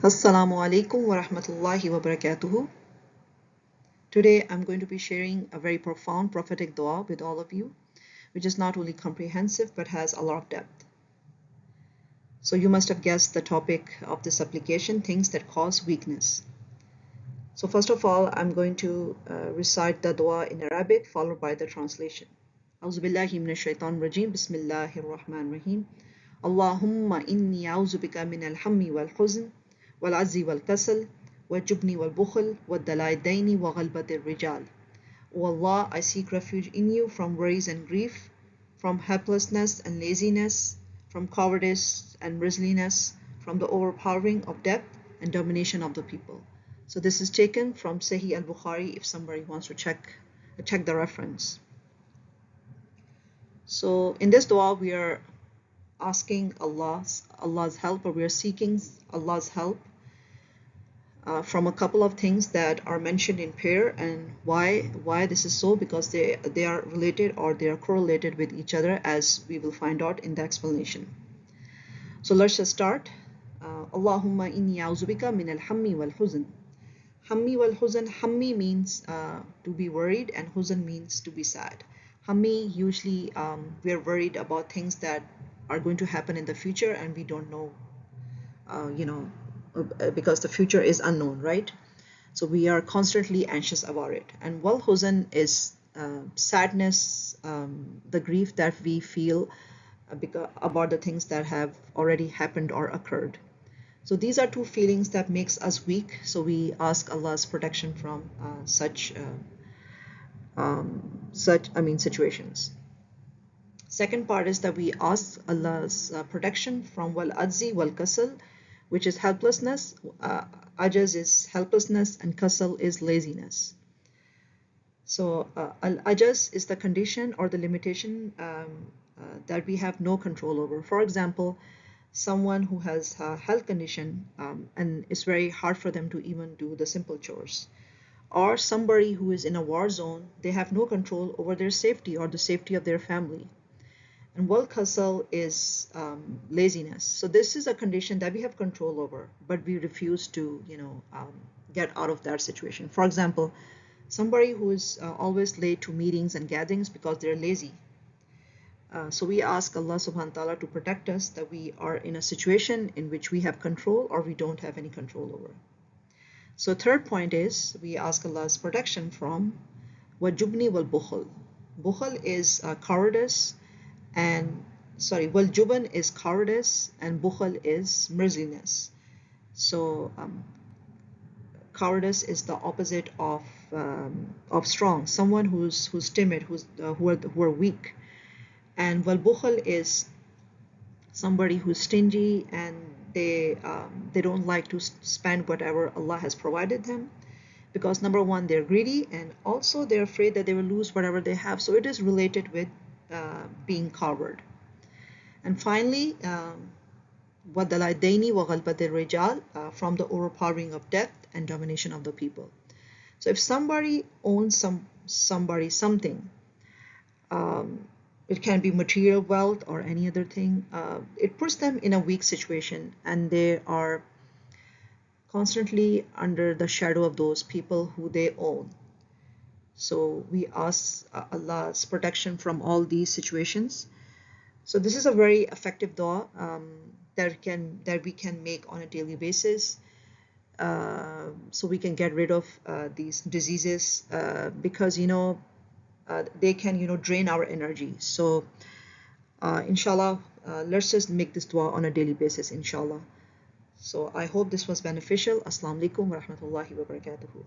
Assalamu alaikum wa rahmatullahi wa barakatuhu. Today I'm going to be sharing a very profound prophetic dua with all of you, which is not only comprehensive but has a lot of depth. So you must have guessed the topic of this application, things that cause weakness. So first of all, I'm going to recite the dua in Arabic followed by the translation. أعوذ بالله من الشيطان الرجيم بسم الله الرحمن الرحيم اللهم إني أعوذ بك من الهم والحزن والعجز والكسل والجبن والبخل والدلاء الدين وغلبة الرجال. O Allah, I seek refuge in you from worries and grief, from helplessness and laziness, from cowardice and miserliness, from the overpowering of death and domination of the people. So this is taken from Sahih al-Bukhari if somebody wants to check the reference. So in this dua we are asking Allah's help, or we are seeking Allah's help from a couple of things that are mentioned in prayer. And why this is so, because they are related, or they are correlated with each other, as we will find out in the explanation. So let's just start. Allahumma inni a'udhu min al-hammi wal-huzn. Hammi wal-huzn. Hammi means to be worried, and huzn means to be sad. Hammi, usually we are worried about things that are going to happen in the future, and we don't know, because the future is unknown, right? So we are constantly anxious about it. And wal huzn is sadness, the grief that we feel about the things that have already happened or occurred. So these are two feelings that makes us weak. So we ask Allah's protection from such situations. Second part is that we ask Allah's protection from wal ajzi wal kasal, which is helplessness. Ajaz is helplessness, and kasal is laziness. So al-ajaz is the condition or the limitation that we have no control over. For example, someone who has a health condition and it's very hard for them to even do the simple chores. Or somebody who is in a war zone, they have no control over their safety or the safety of their family. And wal kasal is laziness. So this is a condition that we have control over, but we refuse to, get out of that situation. For example, somebody who is always late to meetings and gatherings because they're lazy. So we ask Allah subhanahu wa ta'ala to protect us, that we are in a situation in which we have control or we don't have any control over. So third point is we ask Allah's protection from wajubni wal bukhul. Bukhul is cowardice, and wal juban is cowardice, and bukhul is miserliness. So cowardice is the opposite of strong. Someone who's timid, who are weak. And wal bukhul is somebody who's stingy, and they don't like to spend whatever Allah has provided them, because number one, they're greedy, and also they're afraid that they will lose whatever they have. So it is related with being coward. And finally, وَدَلَائِ الدَّيْنِ وَغَلْبَةِ الرِّجَالِ, from the overpowering of death and domination of the people. So if somebody owns something, it can be material wealth or any other thing, it puts them in a weak situation, and they are constantly under the shadow of those people who they own. So we ask Allah's protection from all these situations. So this is a very effective dua that we can make on a daily basis, so we can get rid of these diseases, because they can drain our energy. So inshallah, let's just make this dua on a daily basis, inshallah. So I hope this was beneficial. Assalamu alaikum wa rahmatullahi wa barakatuhu.